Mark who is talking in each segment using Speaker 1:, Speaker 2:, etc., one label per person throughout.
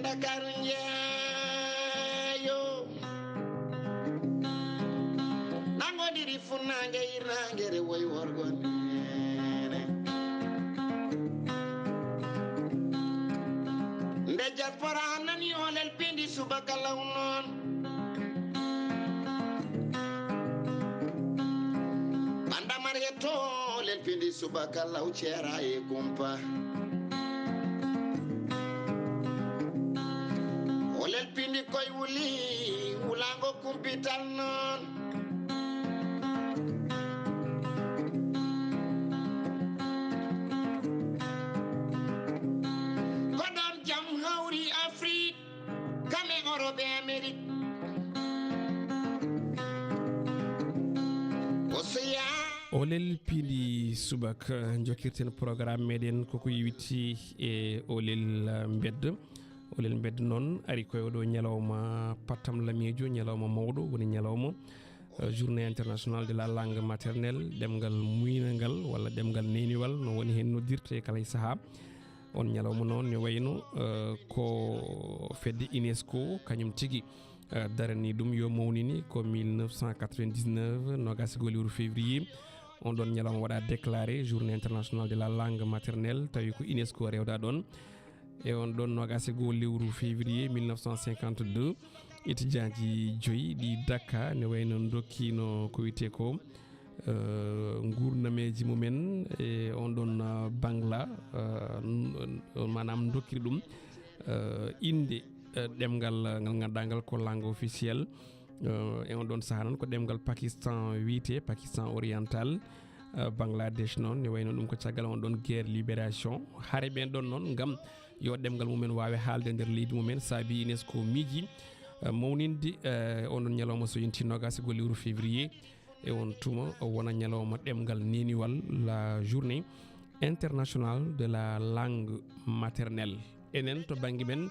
Speaker 1: Dakar njeeyo nango diri funange irangere woy worgon nde diaspora nani olel pindi subaka lawnon banda marieto olel pindi subaka law cera e kumpa olel pindi koy wuli wulango kumpital non kodon jam hawri Afrique kame Europe Amerique oseya
Speaker 2: olel pindi subak jokirten programme meɗen koko yiwiti e olel mbedd noon ari koye oɗo ñalawma pattam lamijo ñalawma mawɗo woni ñalawma journée internationale de la langue maternelle ɗemgal muynangal walla ɗemgal neniwal no woni hen noddirte kala e saaha on ñalawma noon ne wayno ko fedde UNESCO kañum tigui darani ɗum yo mawnini ko 1999 nogasgo lewru février on ɗon ñalawma waɗa déclaré journée internationale de la langue maternelle tawi ko UNESCO rewda ɗon e on ɗon nogasgo lewru février 1952 étudiantji joyi ɗi Dakar ne wayno dokkino ko wiyete ko gurnameji mumen e on ɗon bangla manam dokkiri ɗum inde ɗemgal ngal gandangal ko langue officielle e on ɗon saaha noon ko ɗemgal Pakistan wiyete Pakistan oriental Bangladesh noon ne wayno ɗum ko caggal on ɗon guerre libération haare ɓen ɗon noon gam yo ɗemgal mumen wawi haalde nder leydi mumen saabi UNESCO miiji mawninde on ɗon ñalawma so yonti nogasgo lewru février e on tuma wona ñalawma ɗemgal neniwal la journée internationale de la langue maternelle enen to banggue men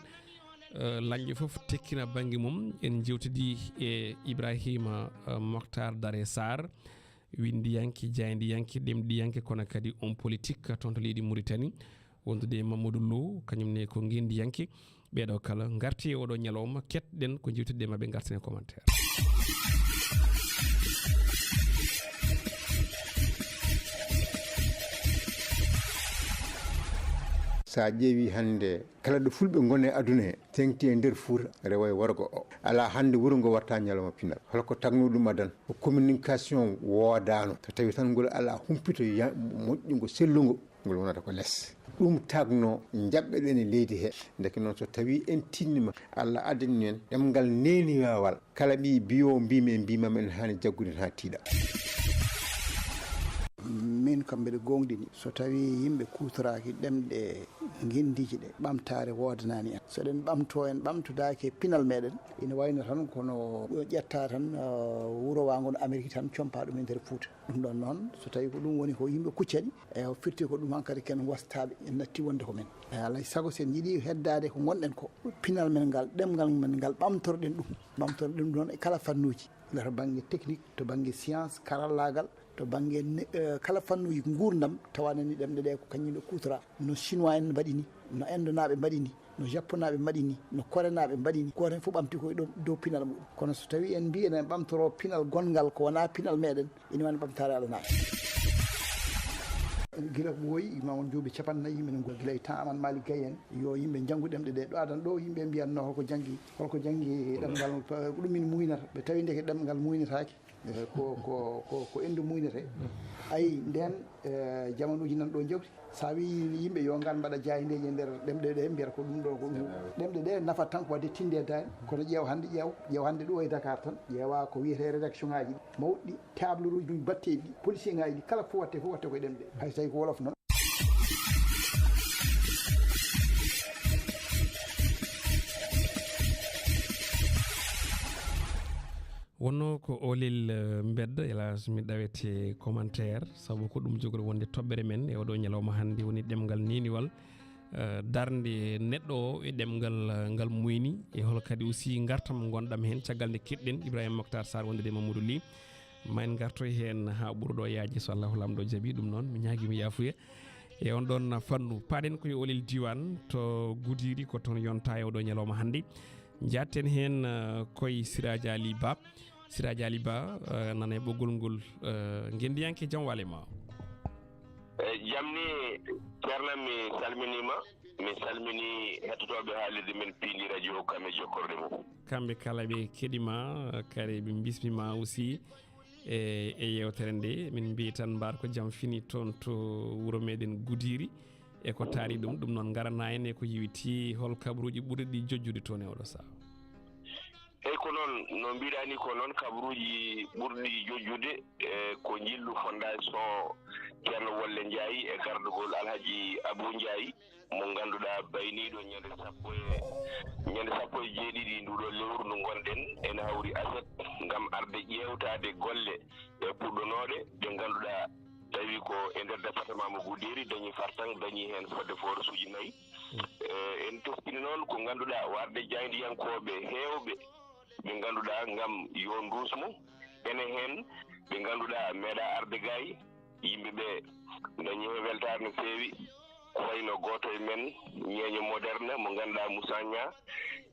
Speaker 2: lañƴe foof tekkina banggue mum en jewtidi e Ibrahima Mokhtar Dare Sarr windiyanke jaydiyanke ɗemɗiyanke kono kadi on politique toon to leydi Mauritanie wondude Mamadou Lo kañumne ko guendiyanke ɓeɗo kala garti e oɗo ñalawma ketɗen ko jewtidde maɓe garten e commentaire
Speaker 3: sa ƴeewi hande kala ɗo fulɓe gone aduna he tengti e nder Fouta rewo e worgo o ala hande wuuro ngo watta ñalawma pinal holko tagno ɗum adan ko communication woodano so tawi tan ngol ala humpito moƴƴugo sellugo ngol wonata ko less ɗum tagno jaɓɓeɗen e leydi he deke noon so tawi en tinnima Allah addani en ɗemgal neniwawal kala ɓi biyo mbimam en hani jaggude ha tiiɗa
Speaker 4: min kam mbeɗa gonɗini so tawi yimɓe kutoraki ɗemɗe guindiji ɗe ɓamtare wodanani en so ɗen ɓamto en ɓamtodaki pinal meɗen ina wayno tan kono ƴetta tan wuuro wagon Amérique tan compa ɗum e nder Fouta ɗum ɗon noon so tawi ko ɗum woni ko yimɓe kuccani e firti ko ɗum hankkadi ken wastaɓe en natti wonde ko men alay saago sen jiiɗi heddade ko gonɗen ko pinal men ngal ɗemgal men ngal ɓamtorɗen ɗum ɗon e kala fannuji to banggue technique to banggue science karallagal to banggue kala fannuji gurdam tawanani ɗemɗe ɗe ko kañumɓe kutora no chinois en mbaɗi ni no indonaɓe mbaɗi ni no japonaɓe mbaɗi ni no korenaɓe mbaɗi ni goto hen fof ɓamti koye dow pinal muɗum kono so tawi en mbi enen ɓamtoro pinal gongal ko wona pinal meɗen ina wani ɓamtare alanaɓe guila ɓooyi ma won duuɓi 40 minen go guila e temps aman Malick Gaye en yo yimɓe janggu ɗemɗe ɗe ɗo adan ɗo yimɓe mbiyanno holko janggi ɗemgal ko ɗum min muynata ɓe tawi ndeke ɗemgal muynataki ko endu muynete ayi nden jamanuji nan ɗo jewti sa wi yimɓe yo ngal mbaɗa jaydeji e nder ɗemɗe ɗe mbiyata ko ɗum ɗo ko ɗemɗe ɗe nafat tan ko wadde tinde dani kono ƴeew hande ɗo e Dakar tan ƴeewa ko wiyete rédaction ngaji mawɗi table uji ɗum batteɗi ɗi policier ngaji ɗi kala fof watte koye ɗemɗe hay so tawi ko wolof noon
Speaker 2: wonno ko olel mbedda hélas mi ɗawete commentaire sabu ko ɗum jogori wonde toɓɓere men e oɗo ñalawma hannde woni ɗemgal neniwal darde neɗɗo o e ɗemgal ngal muyni e hol kadi aussi gartam gonɗam hen caggal nde keɗɗen Ibrahima Mokhtar Sarr wondude Mamadou Ly ma en gartoy hen ha ɓurɗo yaaji so Allahu lamɗo jaaɓi ɗum noon mi ñaguima yafuya e on ɗon fannu paɗen koye olel diwan to Goudiri ko toon yonta e oɗo ñalawma hannde jatten hen koye Siraji Ali Ba. Siraji Ali Ba nana e ɓoggol ngol gendiyanke jam wale ma.
Speaker 5: Jamni ceerno mi salminima mi salmini hettotoɓe haalirde men Pindi radio kamɓe jokkorde mum
Speaker 2: kamɓe kala ɓe keɗima kadi ɓe bismima aussi e yewtere nde min mbi tan mbar ko jaam fini toon to wuuro meɗen Goudiri e ko taari ɗum noon garana en e ko yiwiti hol kabaruji ɓurɗi jojjude toon e oɗo saha.
Speaker 5: eyyi ko noon no mbiɗani ko noon kabaruji ɓurɗi jojjude ko jillu fondation ceerno Wolle Ndiaye e gardugol Alhaji Abou Ndiaye mo ganduɗa bayniɗo ñande sappo e jeeɗiɗi nduɗo lewru ndu gonɗen ene hawri aset gam arde ƴewtade golle e puɗɗonoɗe ɓe ganduɗa tawi ko e nder département mo Goudiri dañi fartan dañi hen fodde forage uji 4 en teskini noon ko ganduɗa warde jaydiyankoɓe hewɓe ɓe ganduɗa gam yo dusmo ene hen ɓe ganduɗa meeɗa arde gayi yimɓeɓe dañi hen weltare no feewi ko wayno goto e men ñeeño moderne mo ganduɗa Moussa Nia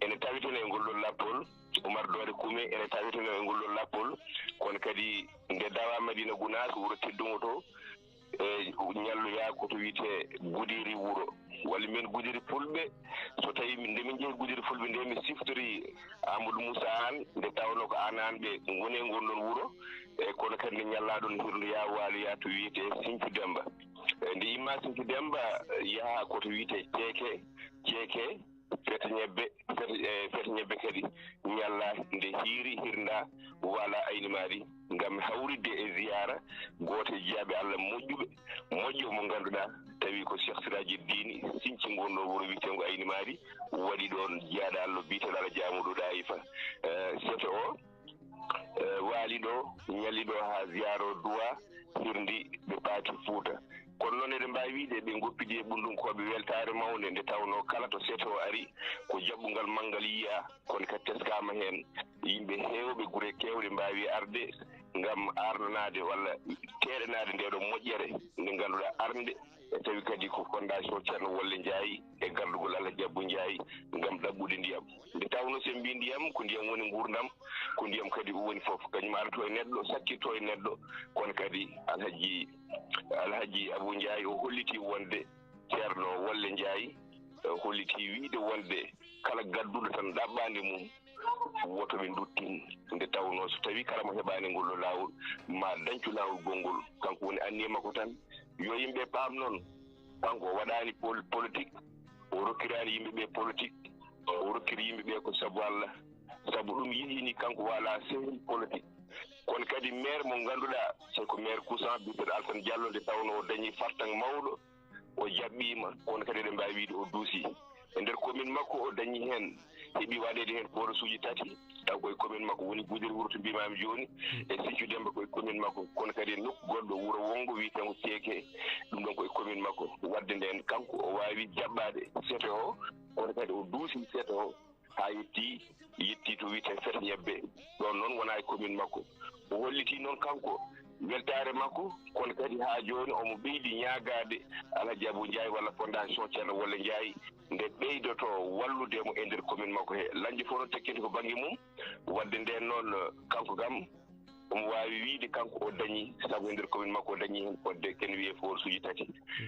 Speaker 5: ene tawitene e ngolɗon lappol Oumar Dore Koumé ene tawitene e ngolɗon lappol kono kadi nde dawa Madina Gounass wuuro teddumo to e ñalloya koto wiyete Goudiri wuuro walla min Goudiri fulɓe so tawi nde min jeehi Goudiri fulɓe nde mi siftori Amadou Moussa Anne nde tawno ko an ɓe goni e gonɗon wuuro e kono kadi nde ñallaɗon hirdu ya waaloya to wiyete Sinthiou Demba nde imma Sinthiou Demba yaaha koto wiyete ceeke fete ñebbe kadi ñalla nde hiiri hirda wala aynimari gam hawridde e ziyara goto e jeeyaɓe Allah moƴƴo mo ganduɗa tawi ko Cheikh Siraji Dini Sinthiou gonɗo wuuro wiyetengo aynimari waɗi ɗon jeyaɗo Allah biteɗo Allah jamuɗo ɗayifa sete o waali ɗo ñalli ɗo ha ziyaro duwa hirdi ɓe paati Fouta kono noon eɗen mbawi wiide ɓe goppidi e ɓundunkoɓe weltare mawde nde tawno kala to seeto o ari ko jaɓɓugal manggal yiya kono kadi teskama hen yimɓe hewɓe guure kewɗe mbawi arde gam ardanade walla teɗanade ndeɗo moƴƴere nde ganduɗa arde e tawi kadi ko fondation ceerno Wolle Ndiaye e gardugol Alhaji Abou Ndiaye gam ɗaɓɓude ndiyam nde tawno sen mbi ndiyam ko ndiyam woni gurdam ko ndiyam kadi woni foof kañum arto e neɗɗo sakkitto e neɗɗo kono kadi Alhaji Abou Ndiaye o holliti wonde ceerno Wolle Ndiaye holliti wiide wonde kala gadduɗo tan ɗaɓɓande mum woto ɓe duttin nde tawno so tawi kala mo heɓani ngol ɗo lawol ma dañcu lawol gongol kanko woni anniye makko tan yo yimɓe paam noon kanko o waɗani politique o rokkirani yimɓeɓe politique o rokkiri yimɓeɓe ko saabu Allah saabu ɗum yihini kanko wala sehil politique kono kadi maire mo ganduɗa soko maire cousan biteɗo Alassane Diallo nde tawno o dañi fartan mawɗo o jaɓɓima kono kadi eɗen mbawi wiide o duusi e nder commune makko o dañi hen heeɓi waɗede hen forage uji 3 taw koye commune makko woni Goudiri wuuro to mbimami joni e Sinthiou Demba koye commune makko kono kadi e nokku goɗɗo wuuro wongo wiyetengo ceeke ɗum ɗon koye commune makko wadde nden kanko o wawi jaɓɓade seete o kono kadi o duusi seete o ha yetti to wiyete fete ñebbe ɗon noon wona e commune makko o holliti noon kanko weltare makko kono kadi ha joni omo ɓeydi ñagade Alhaji Abou Ndiaye walla fondation ceerno Wolle Ndiaye nde ɓeydoto walludemo e nder commune makko he lanji fof noon tekkiti ko banggue mum wadde nden noon kanko kam omo wawi wiide kanko o dañi saabu e nder commune makko o dañi hen fodde ken wiye forage uji 3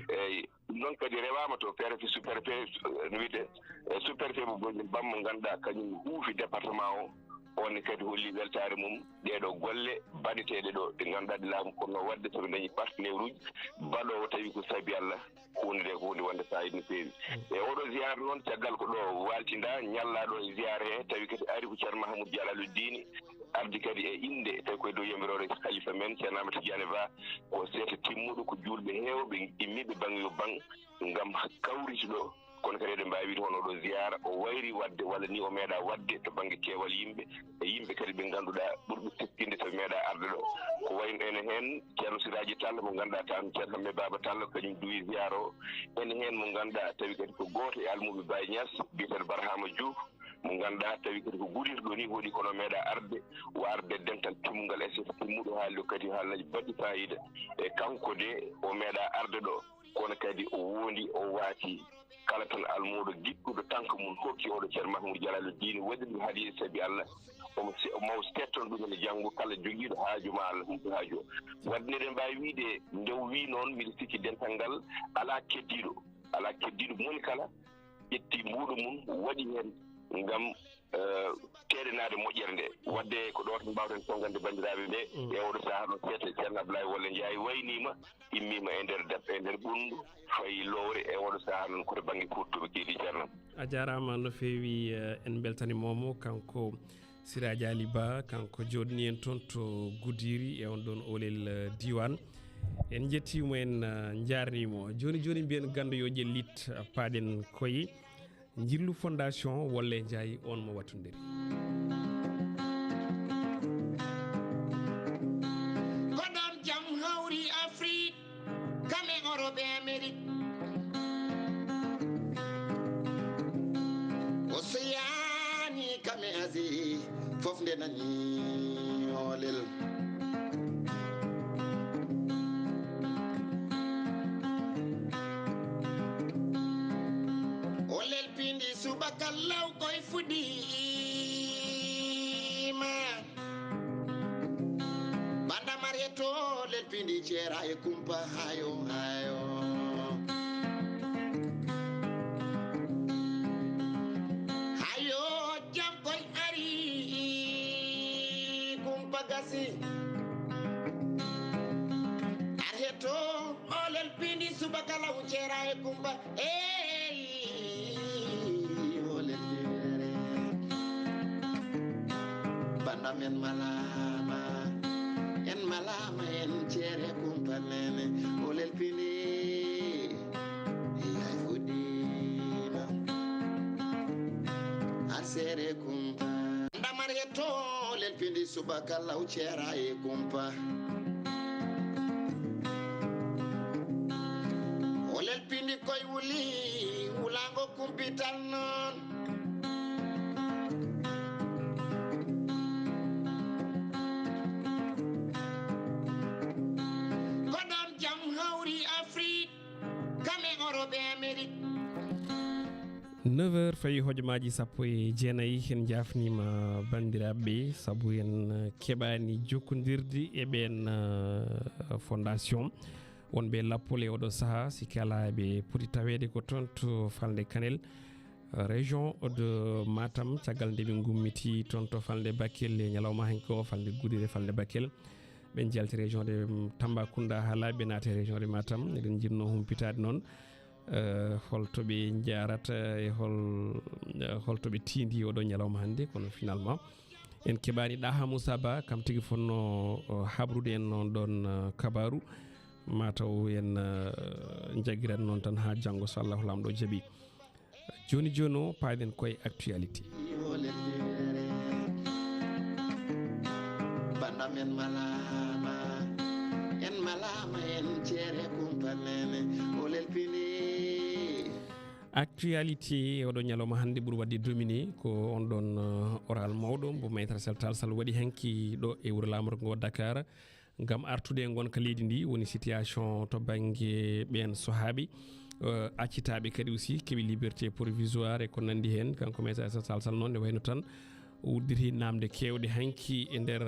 Speaker 5: eyyi noon kadi rewama to préfet sous-préfet no wiyete sous-préfet mo Boñi Bam mo ganduɗa kañum huufi département o onne kadi holli weltare mum ɗeɗo golle baɗeteɗe ɗo ɗe ganduɗa ɗe laamu ponno wadde soɓe dañi partenaire uji baɗowo tawi ko saabi Allah hunde nde ko hunde wonde fayida no feewi e oɗo ziyara noon caggal ko ɗo waltinda ñallaɗo e ziyara he tawi kadi ari ko ceerno Mahamoudou Dialalo Dini ardi kadi e inde tawi koye dow yamirore khalifa men ceerno Amadou Tidiane Ba ko seeta timmuɗo ko julɓe hewɓe immiɓe banggue yo bang gam kawriti ɗo kono kadi eɗen mbawi wiide hono ɗo ziyara o wayri wadde walla ni o meeɗa wadde to banggue keewal yimɓe e yimɓe kadi ɓe ganduɗa ɓurɓe teskinde to meeɗa arde ɗo ko wayno ene hen ceerno Siraji Tall mo ganduɗa tan ceerno Hammet Baba Tall kañum duwi ziyara o ene hen mo ganduɗa tawi kadi ko goto e almuɓe Baye Niass biyeteɗo Barhama Diouf mo ganduɗa tawi kadi ko Goudiri ɗo ni woni kono meeɗa arde o arde dental timmugal SF timmuɗo haali ɗo kadi haalaji baɗɗi fayida e kanko de o meeɗa arde ɗo kono kadi o wondi o waati kala tan almuuɗo giɗɗuɗo tanka mum hokki oɗo ceerno Mahmoudou Jalaluddin waɗiri hadi sabi Allah omo setton ɗumen e janngo kala jogiiɗo haaju ma Allah humto haaju o wadde eɗen mbaawi wiide ndew wi noon mbiɗa sikki dental ngal alaa keddiiɗo moni kala ƴetti mbuuɗo mum waɗi heen ngam teeɗanaade moƴƴere nde wadde ko ɗo tan mbawɗen tongande banndiraaɓe ɓe e oɗo sahaa ɗo seeɗa ceerno Abdoulaye Walla Ndiaye wayniima immiima e ndeer debbo e ndeer ɓunndu fayi lowre e oɗo sahaa noon koto baŋnge kuuttuɓe keedi ceerno
Speaker 2: a jaaraama no feewi en beltanimoomo kanko Siraji Ali Ba kanko jooɗni en toon to Goudiri e on ɗon olel diwan en jettiimo en jaarniimo jooni jooni mbiyen ganndu yo ƴellit paaɗen koye Jillu Fondation Wolle Ndiaye on mo wattondiri
Speaker 1: Godon jam hawri Afrique kame Europe e Amérique Océanie kame Asie fof nde nani olel pindi subaka law koye fuɗɗima banda marieto lel pindi ceera e kumpa hayo jam koye ari kumpa gasi arheto olel pindi subaka law ceera e kumpa men malama en ceere kumpa nene olel pini ay fuɗɗima a seere kumpa ndamar yetto olel pindi subaka law ceera e kumpa olel pindi koye wuli wulango kumpital noon Europe e Amérique
Speaker 2: 9h fayi hojomaaji sappo e jeenayi en jafnima bandiraɓe sabu en keɓani jokkodirde e ɓen fondation wonɓe lappole e oɗo saaha sikki ala ɓe poti tawede ko toon to Falde Kanel région de Matam caggal nde ɓe gummiti toon to Falde Bakel e ñalawma hanko Falde Goudiri Falde Bakel ɓen jalti région de Tambacounda ha laaɓe naate région de Matam eɗen jinno humpitade noon holtoɓe jarata e holtoɓe tindi oɗo ñalawma hannde kono finalement en keɓani Ɗaha Moussa Ba kam tigui fonno habrude en noon ɗon kabaru mataw en jagguirat noon tan ha janggo so Allahu lamɗo jaaɓi joni joni o paaɗen koye actualité
Speaker 1: bandamen malama en ceere kumpanene olel pini
Speaker 2: actualité oɗo ñalawma hannde ɓuuri wadde dominé ko on ɗon oral mawɗo mbo maître Sall Tall Sall waɗi hanki ɗo e wuuro lamorgo ngo Dakar gam artude e gonka leydi ndi woni situation to banggue ɓen sohaaɓe accitaɓe kadi aussi keeɓi liberté provisoire e ko nandi hen kanko maître Sall Sall noon ne wayno tan udditi namde kewɗe hanki e nder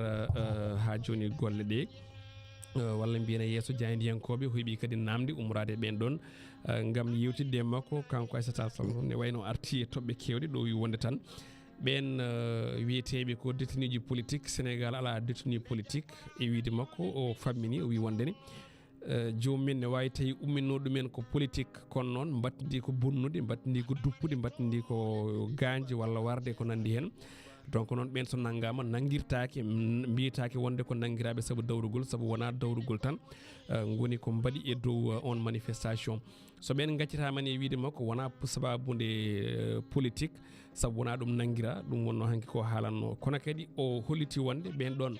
Speaker 2: ha joni golle ɗe walla mbiyene yesso jayndiyankoɓe hoyɓi kadi namde umrade ɓen ɗon gam yewtidde e makko kanko Aissata Sall ne wayno arti e toɓɓe kewɗe ɗo wi wonde tan ɓen wiyeteɓe ko détenu ji politique Sénégal ala détenu politique e wiide makko o fammini o wi wondene jomumen ne wawi tawi ummino ɗumen ko politique kono noon battidi ko bonnude battidi ko duppude battidi ko gañde walla warde ko nandi hen donc noon ɓen so nanggama nanguirtake mbiyetake wonde ko nanguiraɓe saabu dawrugol saabu wona dawrugol tan goni ko mbaɗi e dow on manifestation so ɓen gaccitamani e wiide makko wona sababude politique saabu wona ɗum nanguira ɗum wonno hanki ko haalanno kono kadi o holliti wonde ɓen ɗon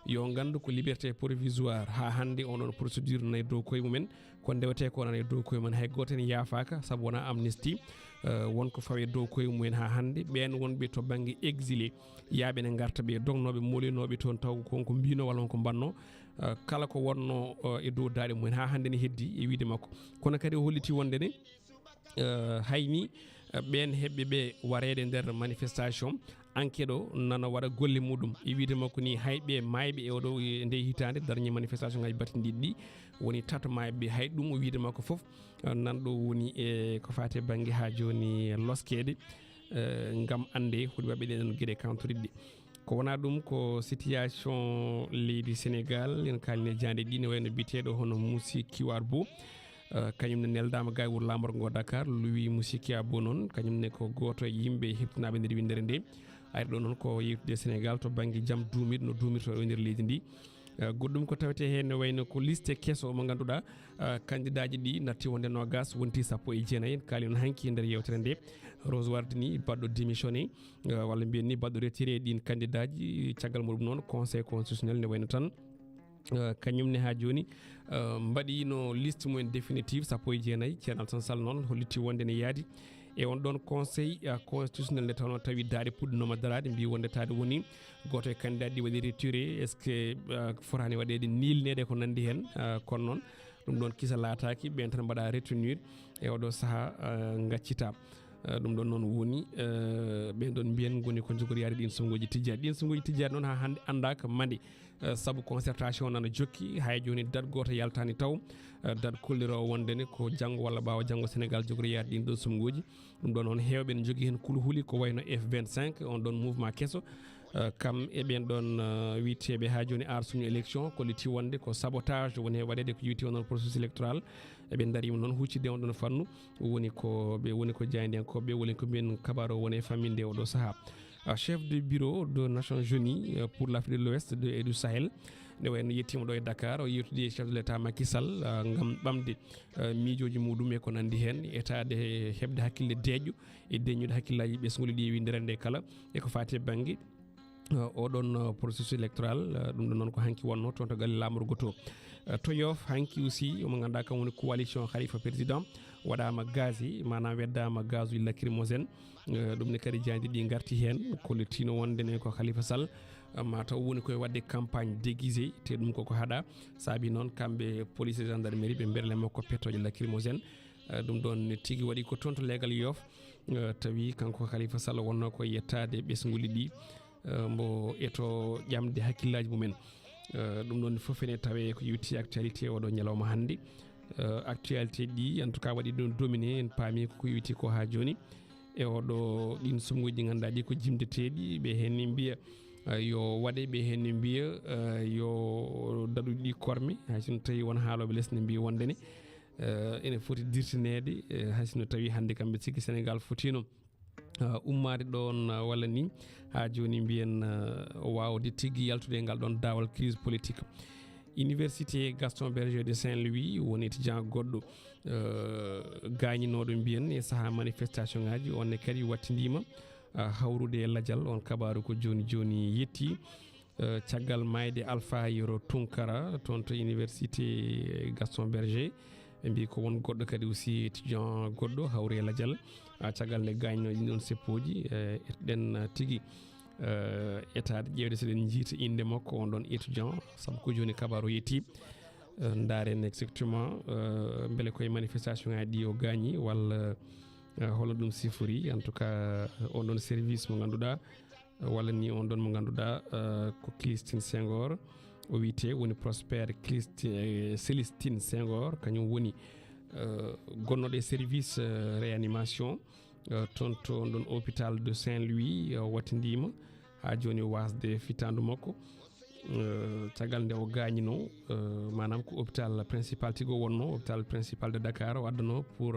Speaker 2: yo gandu ko liberté provisoire ha hande onon procédure nayi dow koye mumen ko ndewete ko nana e dow koye mumen hay goto en yaafaka saabu wona amnistie wonko fawe dow koye mumen ha hande ɓen wonɓe to banggue exilé yaaɓe ne garta ɓe dognoɓe molinoɓe toon taw konko mbino walla wonko mbanno kala ko wonno e dow daade mumen ha hande ne heddi e wiide makko kono kadi o holliti wonde ne hayni ɓen heɓɓe ɓe warede nder manifestation enquête o nana waɗa golle muɗum e wiide makko ni hayɓe mayɓe e oɗo nde hitande dernier manifestation ngaji battidiɗi ɗi woni tato mayɓe hay ɗum o wiide makko foof nanɗo woni e ko fate banggue ha joni loskede gam ande huɗi waɓe ɗeɗon gueɗe kantoriɗɗe ko wona ɗum ko situation leydi Sénégal en kalne jande ɗi ne wayno biteɗo hono Moussi Kiwar Bo kañum ne neldama ga e wuuro lamorgo ngo Dakar Louis Moussi Kiwar Bo noon kañumne ko goto e yimɓe heftinaɓe nder windere nde ari ɗo noon ko yewtude Sénégal to banggue jaam duumiɗo no duumirto e nder leydi ndi goɗɗum ko tawete hen ne wayno ko liste kesso mo ganduɗa candidat ji ɗi natti wonde nogas wonti 19 kaali on hanki nder yewtere nde Rose Wardini baɗɗo démissionné walla mbiyen ni baɗɗo retiré ɗin candidat ji caggal muɗum noon conseil constitutionnel ne wayno tan kañumne ha joni mbaɗino liste mumen définitive 19 ceerno Alassane Sall noon hollitti wonde ne yaadi e on ɗon conseil constitutionnel nde tawno tawi daade puɗɗinoma darade mbi wonde tade woni goto e candidat ɗi waɗi retiré est ce que fotani waɗede nilnede ko nandi hen kono noon ɗum ɗon kisa laataki ɓen tan mbaɗa retenir e oɗo saaha gaccita ɗum ɗon noon woni ɓen ɗon mbiyen goni ko jogoriyade ɗin sumgoji tijjani noon ha hande andaka mande saabu concertation nana jokki hay joni date goto yaltani taw date kollirowo wondene ko janggo walla ɓawa janggo Sénégal jogoriyade ɗin ɗon sumgoji ɗum ɗon noon hewɓe ne jogui hen kulhuli ko wayno F25 on ɗon mouvement kesso kam e ɓen ɗon witeɓe ha joni arsuñu élection kolliti wonde ko sabotage woni waɗede ko yiwti noon processus électoral eɓe darima noon huccidde on ɗon fannu woni ko ɓe woni ko jaydenkoɓe woni ko mbiyen kabaru o woni famminde oɗo saaha chef de bureau de Nations Unies pour l'Afrique de l'Ouest et du Sahel ne wayno yettima ɗo e Dakar o yettude chef de l'état Macky Sall gam ɓamde miijoji muɗum e ko nandi hen etade heɓde hakkille deeƴƴo e deññude hakkillaji ɓesgol ɗi e windere nde kala e ko fati banggue oɗon processus électoral ɗum ɗon noon ko hanki wonno toon to galle lamorgo to Yoff hanki aussi omo ganduɗa kam woni coalition Khalifa président waɗama gasi manam weddama gaz uji lacrymogène ɗum ne kadi jandi ɗi garti hen kollettino wondene ko Khalifa Sall mataw woni koye wadde campagne déguisé te ɗum koko haaɗa saabi noon kamɓe police et gendarmerie ɓe berle makko pettoje lacrymogène ɗum ɗon tigui waɗi ko toon to leegal Yoff tawi kanko Khalifa Sall wonno ko yettade ɓesguli ɗi mbo eto ƴamde hakkillaji mumen ɗum ɗon foof ene tawe ko yewti actualité oɗo ñalawma hannde actualité ɗi en tout cas waɗi ɗon dominé en paami ko yewti ko ha joni e oɗo ɗin sumgoji ɗi ganduɗa ɗi ko jimdeteɗi ɓe henni mbiya yo waɗe ɓe henni mbiya yo daɗuɗi ɗi korme hay sono tawi won haaloɓe less ne mbiya wondene ene foti dirtinede hay sono tawi hannde kamɓe sikki Sénégal fotino ummade ɗon walla ni ha joni mbiyen wawde tigui yaltude e ngal ɗon dawal crise politique université Gaston Berger de Saint-Louis woni étudiant goɗɗo gañinoɗo mbiyen e saaha manifestation ngaji onne kadi wattidima hawrude e ladial on kabaru ko joni joni yetti caggal mayde Alpha Yoro Tunkara toon to université Gaston Berger ɓe mbi ko won goɗɗo kadi aussi étudiant goɗɗo hawri e ladial caggal nde gañno ɗin ɗon seppoji eɗen tigui etade ƴewde seɗen jiita inde makko on ɗon étudiant saabu ko joni kabaru yetti daren exactement beele koye manifestation ngaji ɗi o gaañi walla holno ɗum sifori en tout cas on ɗon service mo ganduɗa walla ni on ɗon mo ganduɗa ko Célestine Senghor o wiyete woni Prosper Célestine Senghor kañum woni gonnoɗo e service réanimation toon to on ɗon hôpital de Saint-Louis wattidima ha joni wasde fitandu makko caggal nde o gañino manam ko hôpital principal tigo wonno hôpital principal de Dakar o addano pour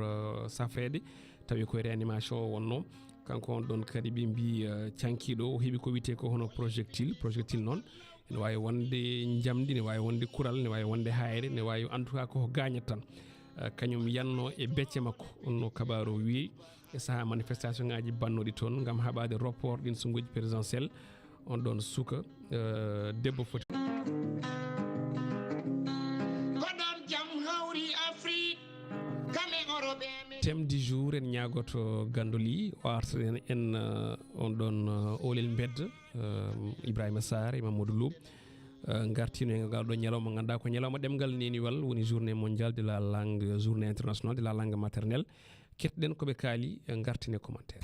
Speaker 2: safrede tawi koye réanimation o wonno kanko on ɗon kadi ɓe mbi cankiɗo o heeɓi ko wiyete ko hono projectile noon ne wawi wonde jamdi ne wawi wonde kural ne wawi wonde hayre ne wawi en tout cas koko gañat tan kañum yanno e becce makko onno kabaru wi e saaha manifestation ngaji bannoɗi toon gam haɓade rapport ɗin sumgoji présidentiel on ɗon suka debbo foti thème du jour en ñagoto gandoli o artiren en on ɗon olel bedda Ibrahima Sarr e Mamadou Loum gartino e ngal ɗo ñalawma ganduɗa ko ñalawma ɗemgal neniwal woni journée mondiale de la langue journée internationale de la langue maternelle ketɗen koɓe kaali gartine commentaire.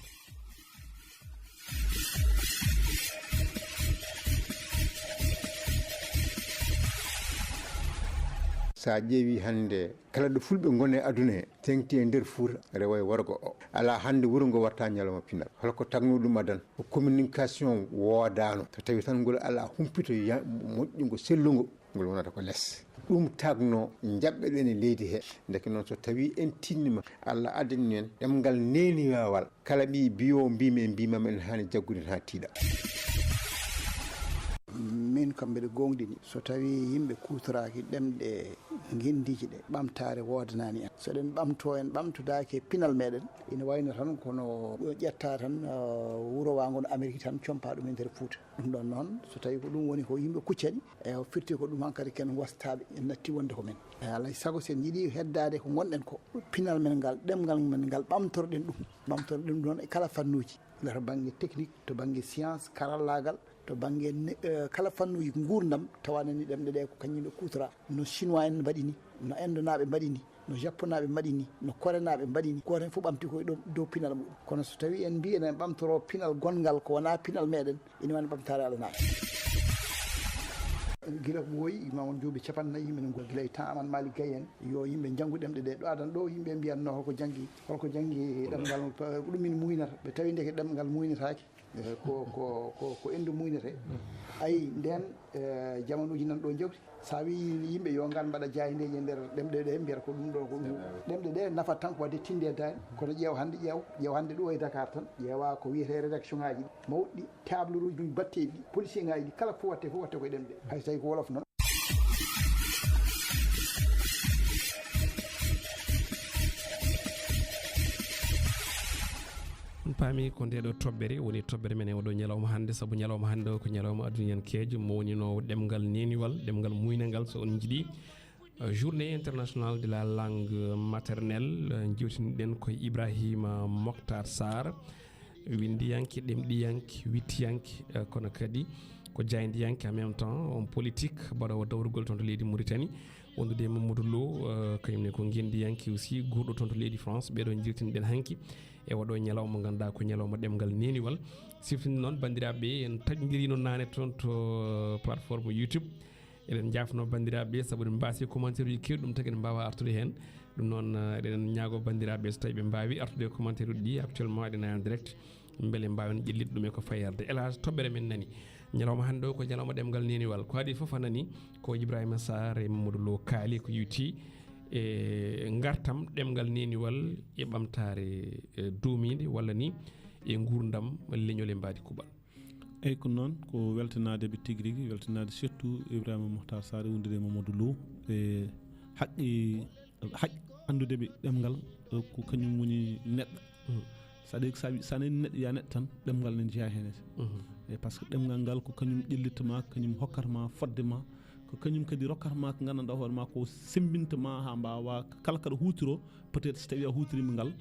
Speaker 3: sa ƴeewi hannde kala ɗo fulɓe gone aduna he tengti e nder fuuta rewa e worgo o ala hannde wuro ngo watta ñalawma pinal holko tagno ɗum adan ko communication woodano so tawi tan ngol ala humpito moƴƴugo sellugo ngol wonata ko less ɗum tagno jaɓɓe ɗen e leydi he deke noon so tawi en tinnima Allah addani en ɗemgal neniwawal kala ɓi biyo mbimi e mbimam en hani jaggude ha tiiɗa.
Speaker 4: min kam mbeɗa gonɗini so tawi yimɓe kutoraki ɗemɗe guindiji ɗe ɓamtare wodanani en soɗen ɓamto en ɓamtodaki pinal meɗen ina wayno tan kono ƴetta tan wuuro wago no Amérique tan compa ɗum e nder Fouta ɗum ɗon noon so tawi ko ɗum woni ko yimɓe kuccani e firti ko ɗum hankkadi ken wastaɓe en natti wonde ko men alay saago sen jiiɗi heddade ko gonɗen ko pinal men ngal ɗemgal men ngal ɓamtorɗen ɗum ɗon e kala fannuji to banggue technique to banggue science karallagal to banggue kala fannuji gurdam tawanani ɗemɗe ɗe ko kañumɓe kutora no chinois en mbaɗini no indonaɓe mbaɗini no japonaɓe mbaɗini no korenaɓe mbaɗini goto hen fof ɓamti koye dow pinal muɗum kono so tawi en mbi enen ɓamtoro pinal gongal ko wona pinal meɗen ina wani ɓamtare alanaɓe guila ko woyi mamon jooɓi 50 yimɓe go guila e temps aman Malick Gaye en yo yimɓe janggu ɗemɗe ɗe ɗo adan ɗo yimɓe mbiyanno holko janggi ɗemgal ɗum min muynata ɓe tawi ndeke ɗemgal muynetake ko endu muynete ayi nden jamanuji nan ɗo jawti sa wi yimɓe yo ngal mbaɗa jaydeji e nder ɗemɗe ɗe mbiyata ko ɗum ɗo ko ɗum ɗemɗe ɗe nafat tan ko wadde tindedani kono ƴeew hande ɗo e Dakar tan ƴeewa ko wiyete rédaction ngaji mawɗi table uji ɗum batteɗi policier ngaji ɗi kala fof watte koye ɗemɗe hay so tawi ko wolof noon.
Speaker 2: paami ko nde ɗo toɓɓere woni toɓɓere men e oɗo ñalawma hannde saabu ñalawma hannde o ko ñalawma aduniyankejo mo woni no ɗemgal neniwal ɗemgal muynalngal so on jiiɗi journée internationale de la langue maternelle jewtiniɗen koye Ibrahima Mokhtar Sarr windiyanke ɗemɗiyanke wittiyanke kono kadi ko jaydiyanke en même temps on politique mbaɗowo dawrugol toon to leydi Mauritanie wondude Mamadou Lo kañumne ko guendiyanke aussi gurɗo toon to leydi France ɓeɗo jewtiniɗen hanki e waɗo ñalawma ganduɗa ko ñalawma ɗemgal neniwal siftinde noon bandiraɓe en taƴodiri noon nane toon to plateforme YouTube eɗen jafno bandiraɓe saabu eɗen mbasi commentaire uji kewɗi ɗum tagui eɗen mbawa artude hen ɗum noon eɗen ñaago bandiraɓe so tawi ɓe mbawi artude e commentaire uji ɗi actuellement eɗen en direct beele mbawen ƴellide ɗum e ko fayerde elage toɓɓere men nani ñalawma hannde o ko ñalawma ɗemgal neniwal ko adi foof a nani ko Ibrahima Sarr e Mamadou Lo kaali ko yuti e gartam ɗemgal neniwal e ɓamtare duumide walla ni e gurdam leñol e mbadi kuɓal.
Speaker 6: eyyi ko noon ko weltanade ɓe tigui rigui weltanade surtout Ibrahima Mokhtar Sarr wondude Mamadou Lo e haqqi andudeɓe ɗemgal ko kañum woni neɗɗo sa nani neɗɗo ya neɗɗo tan ɗemgal ne jeeya henete e par ce que ɗemgal ngal ko kañum ƴellitma kañum hokkatma fodde ma ko kañum kadi rokkatma ko gandanɗa hoore ma ko sembintama ha mbawa kala kaɗa hutoro peut être so tawi a hutorima ngal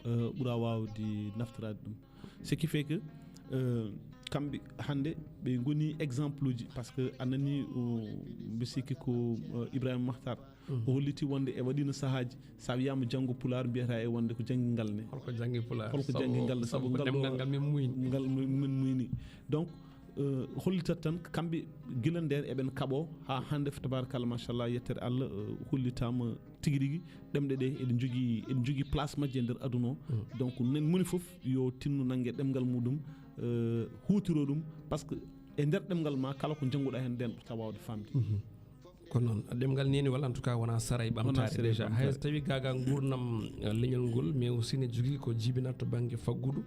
Speaker 6: ɓuura wawde naftorade ɗum ce qui fait que kamɓe hande ɓe goni exemple uji par ce que anani mbi sikki ko Ibrahima Makhtar o holliti wonde e waɗino sahaji sa wiyama janggo pular mbiyata e wonde ko janggue ngal ne
Speaker 2: holko janggue pular
Speaker 6: holko janggue ngal saabu
Speaker 2: ngal min
Speaker 6: muyni donc hollitat tan kamɓe guila nden eɓen kaaɓo ha hande fo tabarakallah machallah yettere Allah hollitama tigui rigui ɗemɗe ɗe eɗen jogui place majje e nder aduna o donc nen moni foof yo tinno nanggue ɗemgal muɗum hutiro ɗum par ce que e nder ɗemgal ma kala ko jangguɗa hen nden ɓurta wawde famde
Speaker 2: ko noon ɗemgal neniwal en tout cas wona sara e ɓamtare déjà hay so tawi gaga gurnam leñol ngol mais aussi ne jogui ko jibinata to banggue faggudu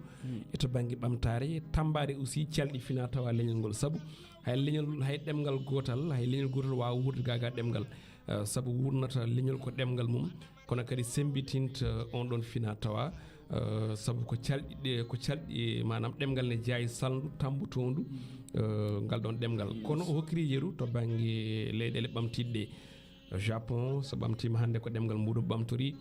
Speaker 2: e to banggue ɓamtare tambade aussi calɗi fina tawa leñol ngol saabu hay ɗemgal gotal hay leñol gotal wawa wurde gaga ɗemgal saabu wurnata leñol ko ɗemgal mum kono kadi sembitinta on ɗon fina tawa saabu ko calɗi manam ɗemgal ne jeeya saldu tambutondu ngal ɗon ɗemgal kono o hokkiri yeru to banggue leyɗele ɓamtiɗɗe Japon so ɓamtima hande ko ɗemgal muɗum ɓamtori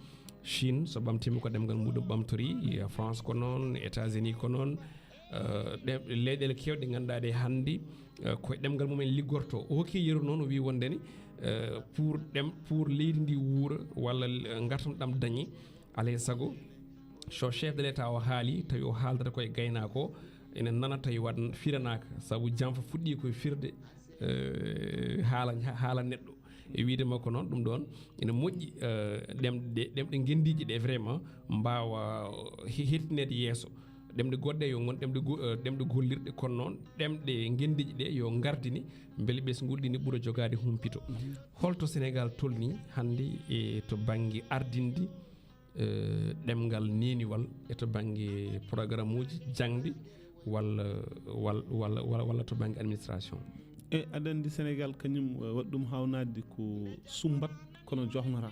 Speaker 2: Chine so ɓamtima ko ɗemgal muɗum ɓamtori France ko noon États-Unis ko noon leyɗele kewɗe ganduɗa ɗe hannde koye ɗemgal mumen liggorto o hokki yeru noon o wi wondeni pour leydi ndi wuura walla gartam ɗam dañi alay saago so chef de l' état o haali tawi o haaldata koye gaynako o ene nana tawi wat firanaka saabu janfa fuɗɗi koye firde haala neɗɗo e wiide makko noon ɗum ɗon ene moƴƴi ɗemɗe gendiji ɗe vraiment mbawa hettinede yeeso ɗemɗe goɗɗe yo gon ɗemɗe gollirɗe kono noon ɗemɗe gendiji ɗe yo gardini beele ɓe so gulɗini ɓuura jogade humpito holto Sénégal tolni hannde e to banggue ardinde ɗemgal neniwal e to banggue programme uji jangde walla to banggue administration
Speaker 6: e aɗa andi Sénégal kañum waɗi ɗum hawnade ko sumbat kono jofnata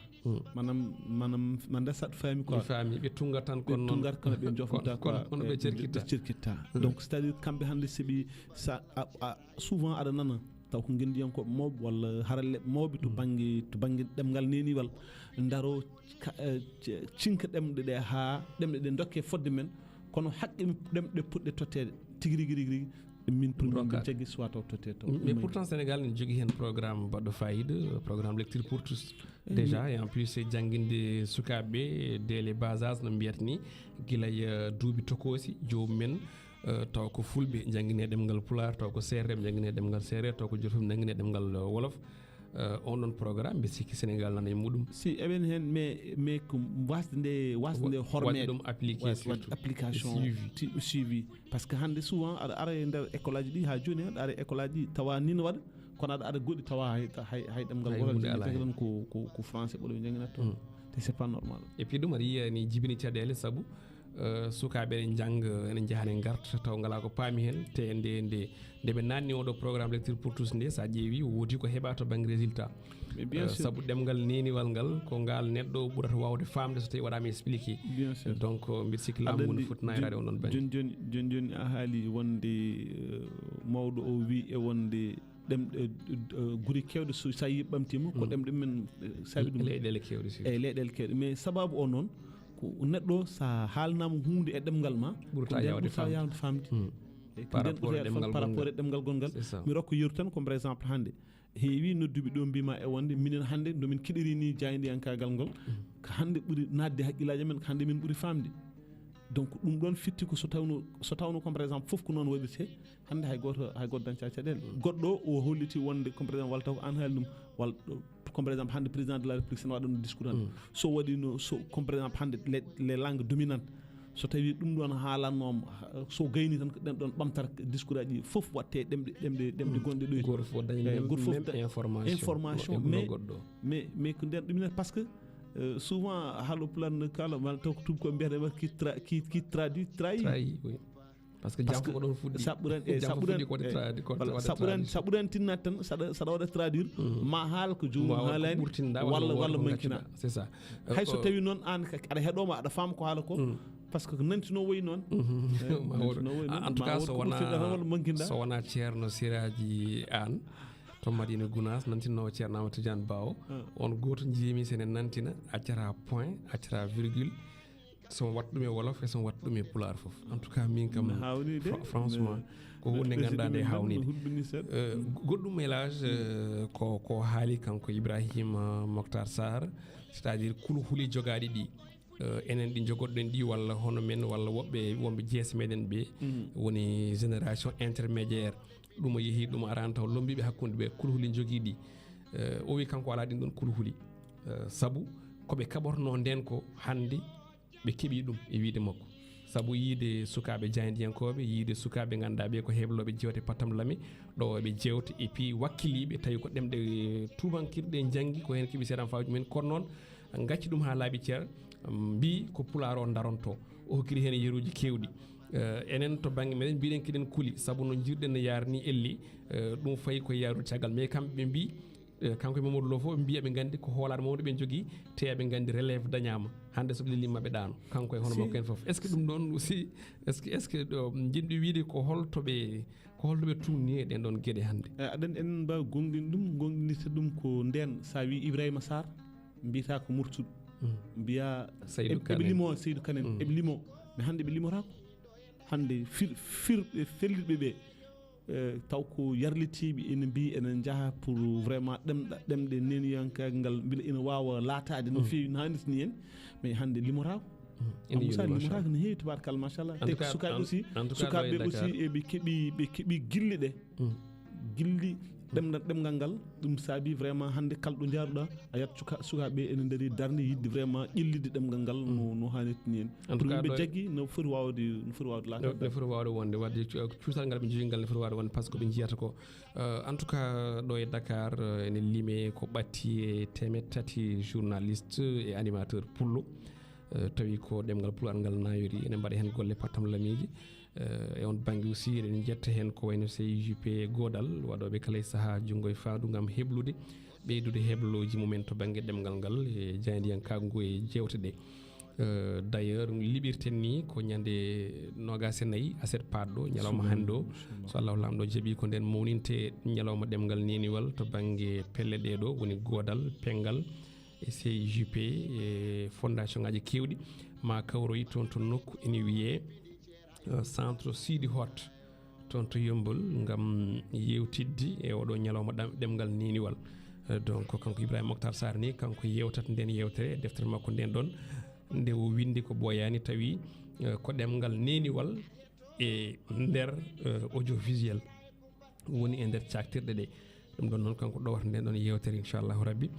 Speaker 6: manam manda saɗa faami quoi
Speaker 2: faami ɓe tungat tan kono
Speaker 6: tungat kono ɓe jofnata quoi
Speaker 2: kono ɓe cerkitta
Speaker 6: donc c'est à dire kamɓe hannde seɓi souvent aɗa nana taw ko gendiyankoɓe mawɓe walla haralleɓe mawɓe to banggue ɗemgal neniwal daro cinka ɗemɗe ɗe ha ɗemɗe ɗe dokke fodde men kono haqqe ɗemɗe puɗɗe tottede tigui rigui min pour min jaggi soit taw tottede taw
Speaker 2: mais pourtant Sénégal ne jogui hen programme baɗɗo fayida programme lecture pour tous déjà et en plus jangguinde sukaɓeɓe dès les bas âge no mbiyata ni guilay duuɓi tokosi jomumen taw ko fulɓe jangguine ɗemgal pular taw ko serreɓe jangguine ɗemgal serré taw ko jotoɓe jangguine ɗemgal wolof on ɗon programme mbi sikki Sénégal nana e muɗum
Speaker 6: si eɓen hen mais ko wasde nde hormede
Speaker 2: ɗum appliqué
Speaker 6: application suivi par ce que hande souvent aɗa ara e nder école aji ɗi ha joni aɗa ara école aji ɗi tawa nina waɗa kono aɗa ara goɗɗi tawa hay ɗemgal wolal jogui ko français ɓolo jangguinata toon te c'est pas normal
Speaker 2: et puis ɗum aɗa yiya ni jibini caɗele saabu sukaɓe ene jangga ene jaaha ene garta taw ngala ko paami hen te nde ɓe nanni oɗo programme lecture pour tous nde sa ƴeewi woodi ko heeɓa to banggue résultat saabu ɗemgal neniwal ngal ko ngal neɗɗo ɓurata wawde famde so tawi waɗama expliqué donc mbiɗa sikki laamu ngu no foti nayrade on ɗon banggue
Speaker 6: joni a haali wonde mawɗo o wi e wonde ɗemɗe guuri kewɗe so yi ɓamtima ko ɗemɗe men saabi ɗum
Speaker 2: leyɗele kewɗe
Speaker 6: leyɗele kewɗe mais sababu o noon ko neɗɗo sa haalnama hunde e ɗemgal ma
Speaker 2: ɓurta yawde
Speaker 6: famde
Speaker 2: par rapport e
Speaker 6: ɗemgal gongal mi rokko yeru tan comme par exemple hande heewi nodduɓe ɗo mbima e wonde minen hande domin kiɗiri ni jaydiyankagal ngol ko hande ɓuuri nadde haqqillaji men ko hande min ɓuuri famde donc ɗum ɗon fitti ko so tawno comme par exemple foof ko noon waɗirte hande hay goto dañca caɗele goɗɗo o holliti wonde comme par exemple walla taw ko an haali ɗum walla comme par exemple hande président de la république sen waɗano discours hande so waɗino comme par exemple hande les langues dominantes so tawi ɗum ɗon haalanoma so gayni tan ko ɗen ɗon ɓamtata discours aji foof watte ɗemɗe gonɗe ɗo
Speaker 2: goto fof dañi information
Speaker 6: mais ko nden ɗuminata par ce que souvent haalo plan kala walla taw ko tubakoɓe mbiyata qui traduit trahi
Speaker 2: par ce que jam ko ɗon fuɗɗi
Speaker 6: sa ɓurani tinnade tan saɗa waɗa traduire ma haal ko jomum haalani walla mankina
Speaker 2: c'est ça
Speaker 6: hay so tawi noon an aɗa heeɗoma aɗa faama ko haala ko par ce que nantino woyi noon
Speaker 2: en tout cas so wona ceerno Siraji Anne to Madina Gounass nantinowo ceerno Amadou Tidiane Bao on goto jiimi sene nantina accata point accata virgule somo watta ɗum e wolof e somo watta ɗum e pulaar fof en tout cas min kam franchement ko hunde ganduɗa nde hawnide goɗɗum élage ko haali kanko Ibrahima Mokhtar Sarr c'est à dire kulu huuli jogaɗi ɗi enen ɗi jogoɗɗen ɗi walla hono men walla wonɓe jeese meɗen ɓe woni génération intermédiaire ɗum o yeehi ɗum arani taw lombiɓe hakkude ɓe kulhuli joguiɗi o wi kanko ala ɗin ɗon kulhuli saabu koɓe kaɓorno nden ko hande ɓe keeɓi ɗum e wiide makko saabu yiide sukaɓe jaydiyankoɓe yiide sukaɓe ganduɗa ɓe ko hebloɓe jewte patam lame ɗo ɓe jewte et puis wakkiliɓe tawi ko ɗemɗe tubankirɗe janggi ko hen keeɓi seeɗan fawji men kono noon gacci ɗum ha laaɓi ceer mbi ko pular o daronto o hokkiri hen yeruji kewɗi enen to banggue meɗen mbiɗen kiɗen kuuli saabu no jirɗen no yarni elli ɗum fayi koye yarude caggal mais kamɓe ɓe mbi kanko e Mamadou Lo fof ɓe mbiya ɓe gandi ko hoolare mawde ɓe jogui te ɓe gandi relève dañama hande soɓe lellimaɓe ɗano kanko e hono makko en foof est ce que ɗum ɗon aussi est ce que jiɗɗi wiide ko holtoɓe tumni e ɗen ɗon gueɗe hande
Speaker 6: aɗen en mbawi gonɗinirta ɗum ko nden sa wi Ibrahima Sarr mbiyata ko murtuɗo mbiya eɓe limo Seydou Kanen eɓe limo mais hande ɓe limotako hande firɓe fellitɓe ɓe taw ko yarlitiɓe ene mbi enen jaaha pour vraiment ɗemɗe neniyankagal ngal beela ina wawa laatade no feewi no hannirta ni en mais hande limorako limorako no heewi tabarakalla machallah te ko sukaɓe aussi sukaɓeɓe aussi eɓe keeɓi guille ɗe guilli ɗemgal ngal ɗum saabi vraiment hande kala ɗo jaaruɗa a yiyat sukaɓe ene daari darde yidde vraiment ƴellide ɗemgal ngal no hannirta ni en pour yimɓe jaggui no foti wawde laatade
Speaker 2: no foti wawde wonde wadde cuutal ngal ɓe jogui ngal ne foti wawde wonde par ce que ɓe jiyata ko en tout cas ɗo e Dakar ene liime ko ɓatti e 300 journaliste et animateur pullo tawi ko ɗemgal pulaar ngal nayori ene mbaɗa hen golle pattam lamiji e on banggue aussi eɗen jetta hen ko wayno CIJP godal waɗoɓe kala e saaha junggo e faandu gam heblude ɓeydude hebloji mumen to banggue ɗemgal ngal e jaydiyankagu e jewte ɗe d' ailleurs liɓirten ni ko ñande 24 aset paɗɗo ñalawma hande o so allahu lamɗo jaaɓi ko nden mawninte ñalawma ɗemgal neniwal to banggue pelle ɗeɗo woni godal pengal e CIJP e fondation ngaji kewɗi ma kawroyi toon to nokku ene wiye centre Sidi Hot toon to Yombol ngam yewtidde e oɗo ñalawma ɗemgal neniwal donc kanko Ibrahima Mokhtar Sarr ni kanko yewtata nden yewtere deftere makko nden ɗon nde o windi ko ɓooyani tawi ko ɗemgal neniwal e nder audiovisuel woni e nder caktirɗe ɗe ɗum ɗon noon kanko ɗowata nden ɗon yewtere inchallahu rabbi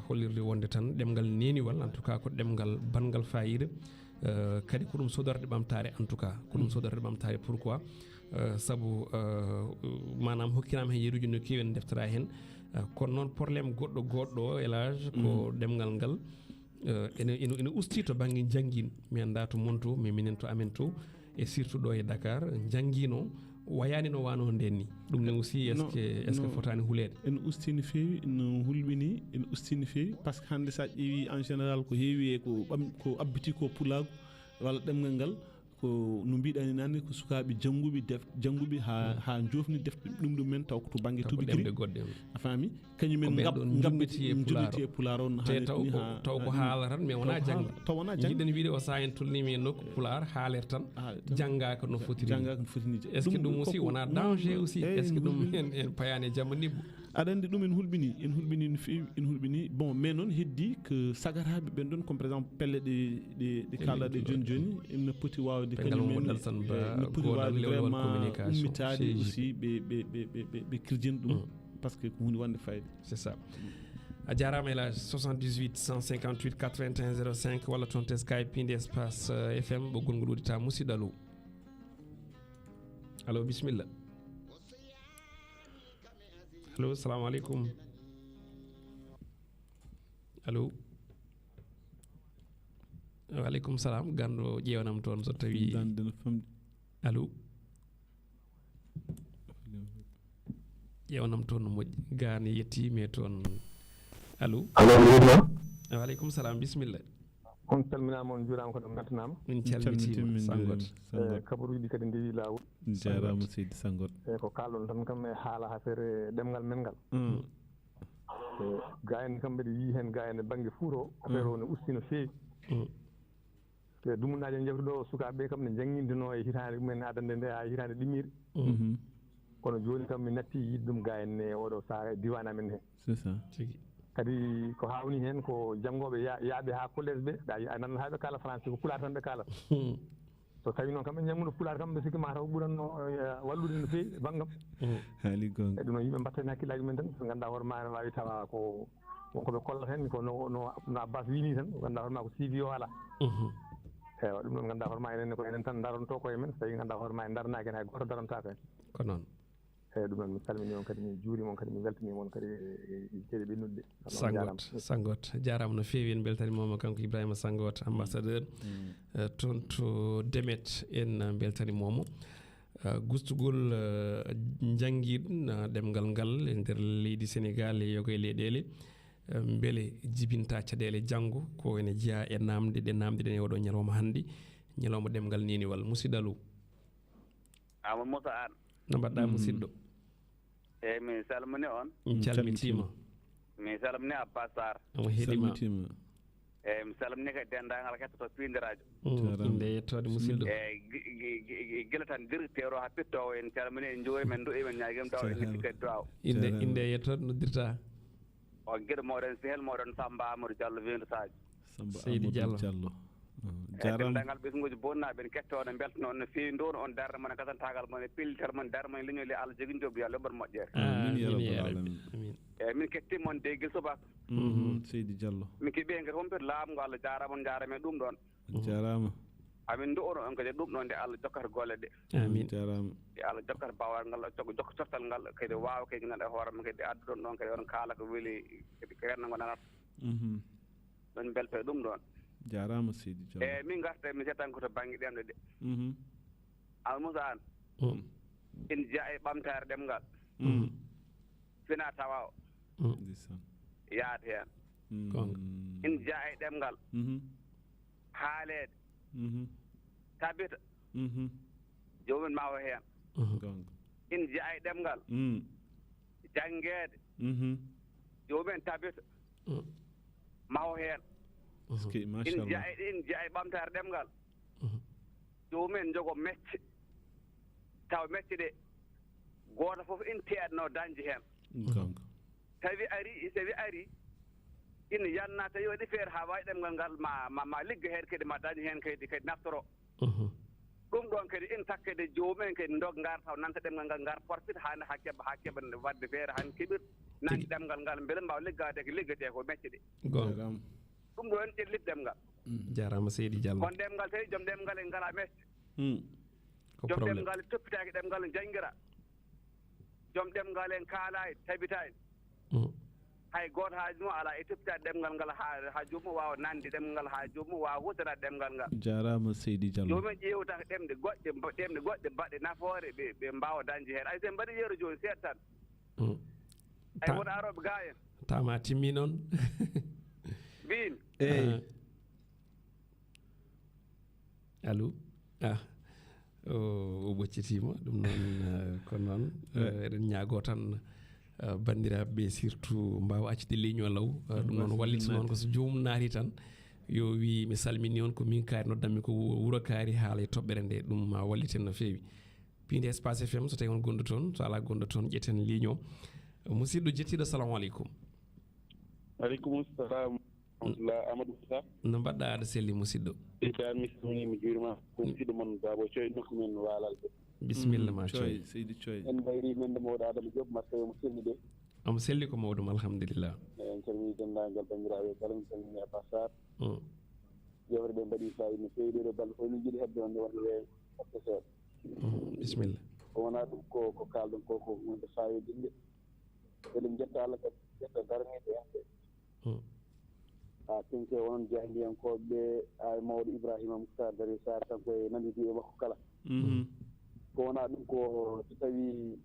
Speaker 2: hollirde wonde tan ɗemgal neniwal en tout cas ko ɗemgal bangal fayida kadi ko ɗum sodorde ɓamtare en tout cas ko ɗum sodorde ɓamtare pourquoi saabu manam hokkirama hen yeruji no kewi en deftara hen kono noon probléme goɗɗo élage ko ɗemgal ngal ene usti to banggue jangguin mi anda to monto mais minen to amen to et surtout ɗo e Dakar jangguino wayani no wano nden ni ɗum ne aussi est ce que fotani hulede
Speaker 6: en ustini feewi no hulɓini en ustini feewi par ce que hande sa ƴeewi en général ko heewi e ko abbiti ko pulago walla ɗemgal ngal ko no mbiɗani nane ko sukaɓe jangguɓe ha jofni defte ɗum men taw ko to banggue tubigiri a faami kañumen gabbiti e pular on
Speaker 2: taw ko haala tan mais wona jangga jiɗen wiide o sa en tolnimi e nokku pular haalere tan janggaka no fotiri est ce que ɗum aussi wona danger aussi est ce que ɗum en payani e jamma nibbo
Speaker 6: aɗa andi ɗum en hulɓini no fewi en hulɓini bon mais noon heddi que sagaraɓe ɓen ɗon comme par exemple pelle ɗe kalaɗe joni ene poti wawde kañumen ne poti wawde vraiment ummitade aussi ɓe kirjin ɗum par ce que ko hunde wonde fayde
Speaker 2: c'est ça a jarama elage 78 158 81 05 walla toon te Skype inde espace FM ɓoggol ngol uddita musidɗo allo bisimilla allo salamu aleykum allo waaleykum salam ganndo ƴeewanam toon so tawi allo ƴeewanam toon no moƴƴi gaane yetti mais toon allo waaleykum salam bisimilla
Speaker 7: on calminama on juurama kono gantanama
Speaker 2: min calmitima sangoto
Speaker 7: kabaruji kadi ndewi lawol
Speaker 6: jarama seydi sangoto
Speaker 7: eyyi ko kalɗon tan kam e haala affaire ɗemgal men ngal ga en kam mbeɗa yii hen ga en banggue Fouto affaire o ne usti no feewi te dumunaji en jefti ɗo sukaɓeɓe kam ne jangguindino e hitande mumen adande nde ha hitande ɗimmire kono joni kam mi natti yidde ɗum ga en e oɗo saaha diwan amen he
Speaker 6: c'est ça
Speaker 7: kadi ko hawni hen ko janggoɓe yaaɓe ha collège ɓe a nan haɓe kala français ko pulaar tan ɓe kala so tawi noon kam ɓe jangguno pulaar kam ɓe sikki ma taw ɓuranno wallude no feewi banggam
Speaker 6: haali gonga
Speaker 7: e ɗum noon yimɓe mbatta hen hakkillaji mumen tan so ganduɗa hoore ma ne wawi tawa ko wonkoɓe kollata hen ko no Abbas wini tan ganduɗa hoore ma ko CV o ala eyyi ɗum noon ganduɗa hoore ma enen ko enen tan daronto koye men so tawi ganduɗa hoore ma en daranaki hen hay goto darantaka hen
Speaker 2: ko noon
Speaker 7: eyyi ɗum noon mi salmini on kadi mi juurima on kadi mi weltanima on kadi ceeɗe ɓennuɗe
Speaker 2: sangot jarama no feewi en beltanimoma kanko Ibrahima Sangoto ambassadeur toon to Demet en beltanimomo gustugol jangguiɗo ɗemgal ngal e nder leydi Sénégal e yogo e leyɗele beele jibinta caɗele janggo ko ene jeeya e namde ɗe namdiɗen e oɗo ñalawma hannde ñalawma ɗemgal neniwal musidɗo allo
Speaker 8: Amadou Moussa Anne
Speaker 2: no mbaɗɗa musidɗo
Speaker 8: eyyi mi salmini on
Speaker 2: calmitima
Speaker 8: mi salmini Abbas Sarr
Speaker 2: omo heeɗima
Speaker 8: eeyi mi salmini kadi denndaangal kettoto piinde radio
Speaker 2: inde yettode musidɗo
Speaker 8: eeyi gila tan directeur o haa pittoowo en calmini en njuuri men nduɗi men ñaagim taw en hetti kadi duwaw
Speaker 2: inde yettode noddirta
Speaker 8: o gueɗe moɗon sehel moɗon Samba Amadou Diallo wiindu Sadio
Speaker 2: Seydi Diallo
Speaker 8: denndaangal ɓesguji bonnaaɓe en kettooɗo mbeltanoon no feewi ndono on darde mon e gasantagal mon e pellitere mon darde mon e leñol Allah jogii joom yo Allah yoɓɓat moƴƴere eeyi min kettima on de gil subaka
Speaker 6: Seydi Diallo
Speaker 8: min keeɓi hen kadi hompito laamu ngo Allah jaarama on jaarama e ɗum ɗon
Speaker 6: jarama
Speaker 8: amin ndu'ono on kadi ɗum ɗon nde Allah jokkata golle ɗe
Speaker 2: amin
Speaker 6: jarama
Speaker 8: e Allah jokkata bawal ngal jokka coftal ngal kadi waawa kadi ganduɗa hoore ma kadi addu ɗon ɗon kadi on kaala ko weeli kadi ko renna ngo nanata ɗon belto e ɗum ɗon
Speaker 6: jarama Seydi Diallo
Speaker 8: eyi min garta mi settan ko to baŋnge ɗemɗe ɗe Almoussa an ina jeeya e ɓamtare ɗemngal fina tawa o yaata heen ina jeeya e ɗemngal haaleede tabita jomumen ma o heen ina jeeya e ɗemngal janngeede jomumen tabita ma o heen ina jeeya e ɓamtare ɗemngal jomumen jogo mecce taw mecce ɗe gooto fof ina teeɗno dañde heen tawi ari ina yanna tawi waɗi feere haa wawi ɗemngal ngal ma ligga heen kadi ma dañi heen kadi naftoro ɗum ɗon kadi ina takkede jomumen kadi ndog ngar taw nanta ɗemngal ngal ngar porfita hande ha keɓa wadde feere han keɓir nangi ɗemngal ngal beele mbawa liggade ko liggete ko mecce ɗe ɗum ɗo en ƴeɗlit ɗemngal
Speaker 2: jarama Seydi Diallo
Speaker 8: kono ɗemngal tawi joom ɗemngal en ngala mecce joom ɗemngal toppitaki ɗemngal janngira joom ɗemngal en kaalayi tabitani hay gooto haaju mum ala e toppitade ɗemngal ngal ha joomum wawa nande ɗemngal ha joomum wawa hutorade ɗemngal ngal
Speaker 6: jarama Seydi Diallo
Speaker 8: jomumen ƴewtaka ɗemɗe goɗɗe mbaɗe nafoore ɓe mbawa dañde heen ay sen mbaɗi yeeru joni seeɗa tan ay woto aroɓe ga en
Speaker 2: tama timmi noon
Speaker 8: mbimi
Speaker 2: eyi allo o ɓoccitima ɗum noon ko noon eɗen ñaago tan bandiraɓe ɓe surtout mbawa accude ligne o law ɗum noon wallita noon ko so jomum naati tan yo wi mi salmini on ko min kaari noddanmi ko wuuro kaari haala e toɓɓere nde ɗum ma walliten no feewi piinde espace FM so tawi on gonɗo toon so ala gonɗo toon ƴetten ligne o musidɗo jettiɗo assalamu aleykum
Speaker 9: aleykum salam rahmatullah Amadou Moussa
Speaker 2: no mbaɗɗa aɗa selli musidɗo
Speaker 9: tan mi salmini mi juurima ko musidɗo moon Babo Coy nokku men walal ɓe
Speaker 2: bisimilla ma
Speaker 6: Coy Seydi Coy
Speaker 9: en mbayri men nde mawɗo Adama Diop marché mo selli de
Speaker 2: omo selli ko mawɗum alhamdulillah
Speaker 9: en calmini denndaangal banndiraaɓe kala mi salmini a Passar jewre ɗe mbaɗi fayida no feewi ɗeɗo balɗe fof min jiɗi heɓde on nde wonno weeyo hoɓɓe seeɗa
Speaker 2: bisimilla
Speaker 9: ko wonaa ɗum ko kaalɗon ko hunde fayidinde eɗen jetta Allah kadi jetta darniiɓe en ɓe ha tenke onon jeyandiyankoɓe ɓe a mawɗo Ibrahima Moukhtar Dari Sar kanko e nandidi e makko kala ko wonaa ɗum ko so tawi